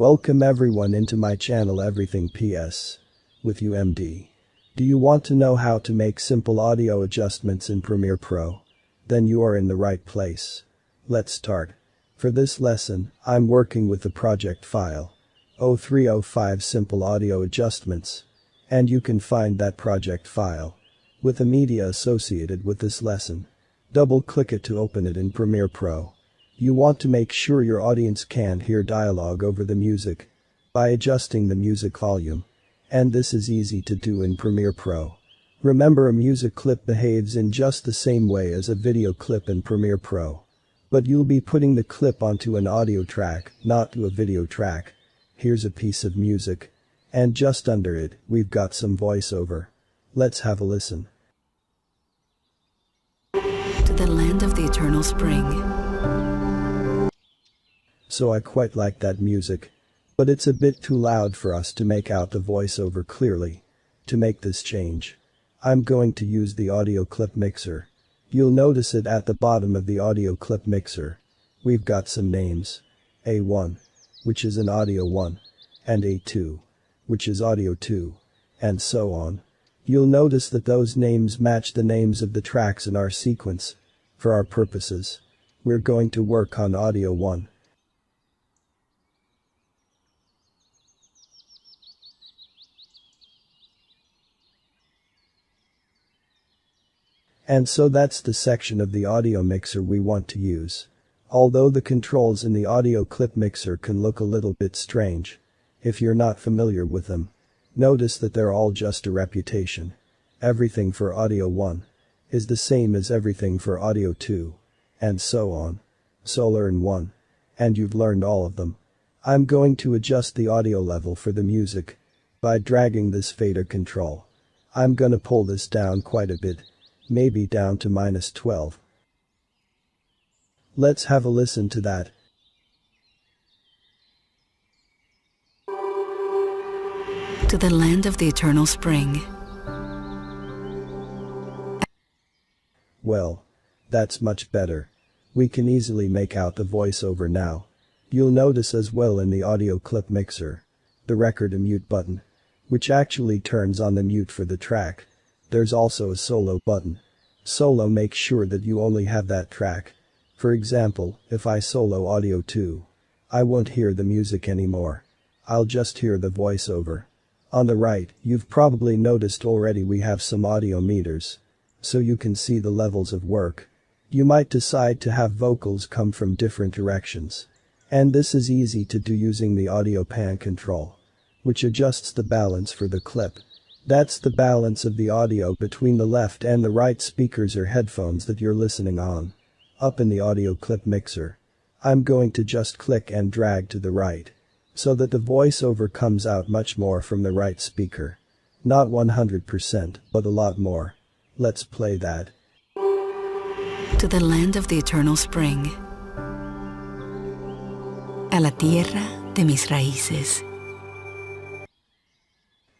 Welcome everyone into my channel Everything PS. With you MD. Do you want to know how to make simple audio adjustments in Premiere Pro? Then you are in the right place. Let's start. For this lesson, I'm working with the project file 0305 Simple Audio Adjustments. And you can find that project file with the media associated with this lesson. Double-click it to open it in Premiere Pro. You want to make sure your audience can't hear dialogue over the music by adjusting the music volume. And this is easy to do in Premiere Pro. Remember, a music clip behaves in just the same way as a video clip in Premiere Pro. But you'll be putting the clip onto an audio track, not to a video track. Here's a piece of music. And just under it, we've got some voiceover. Let's have a listen. To the land of the eternal spring. So I quite like that music. But it's a bit too loud for us to make out the voiceover clearly. To make this change, I'm going to use the audio clip mixer. You'll notice it at the bottom of the audio clip mixer. We've got some names. A1, which is an audio 1, and A2, which is audio 2, and so on. You'll notice that those names match the names of the tracks in our sequence. For our purposes, we're going to work on audio 1. And so that's the section of the audio mixer we want to use. Although the controls in the audio clip mixer can look a little bit strange if you're not familiar with them, notice that they're all just a repetition. Everything for audio 1 is the same as everything for audio 2, and so on. So learn one, and you've learned all of them. I'm going to adjust the audio level for the music by dragging this fader control. I'm gonna pull this down quite a bit. Maybe down to -12. Let's have a listen to that. To the land of the eternal spring. Well, that's much better. We can easily make out the voiceover now. You'll notice as well in the audio clip mixer the record and mute button, which actually turns on the mute for the track. There's also a solo button. Solo makes sure that you only have that track. For example, if I solo audio 2, I won't hear the music anymore. I'll just hear the voiceover. On the right, you've probably noticed already we have some audio meters. So you can see the levels of work. You might decide to have vocals come from different directions. And this is easy to do using the audio pan control, which adjusts the balance for the clip. That's the balance of the audio between the left and the right speakers or headphones that you're listening on. Up in the audio clip mixer, I'm going to just click and drag to the right, so that the voiceover comes out much more from the right speaker. Not 100%, but a lot more. Let's play that. To the land of the eternal spring. A la tierra de mis raíces.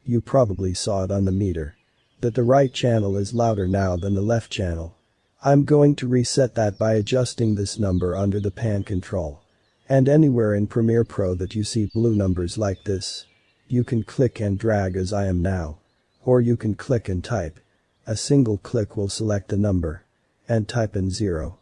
You probably saw it on the meter that the right channel is louder now than the left channel. I'm going to reset that by adjusting this number under the pan control. And anywhere in Premiere Pro that you see blue numbers like this, you can click and drag as I am now. Or you can click and type. A single click will select the number and type in 0.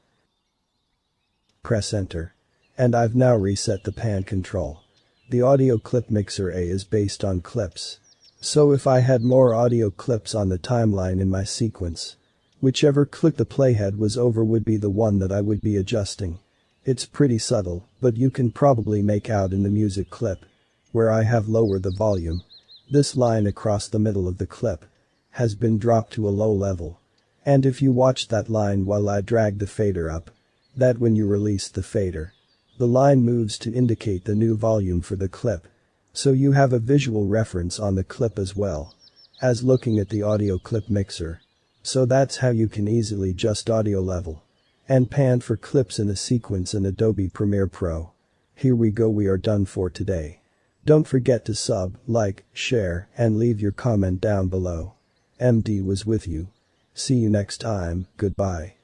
Press enter. And I've now reset the pan control. The audio clip mixer A is based on clips. So if I had more audio clips on the timeline in my sequence, whichever clip the playhead was over would be the one that I would be adjusting. It's pretty subtle, but you can probably make out in the music clip, where I have lowered the volume. This line across the middle of the clip has been dropped to a low level. And if you watch that line while I drag the fader up, that when you release the fader, the line moves to indicate the new volume for the clip. So you have a visual reference on the clip as well as looking at the audio clip mixer. So that's how you can easily adjust audio level and pan for clips in a sequence in Adobe Premiere Pro. Here we go, we are done for today. Don't forget to sub, like, share, and leave your comment down below. MD was with you. See you next time, goodbye.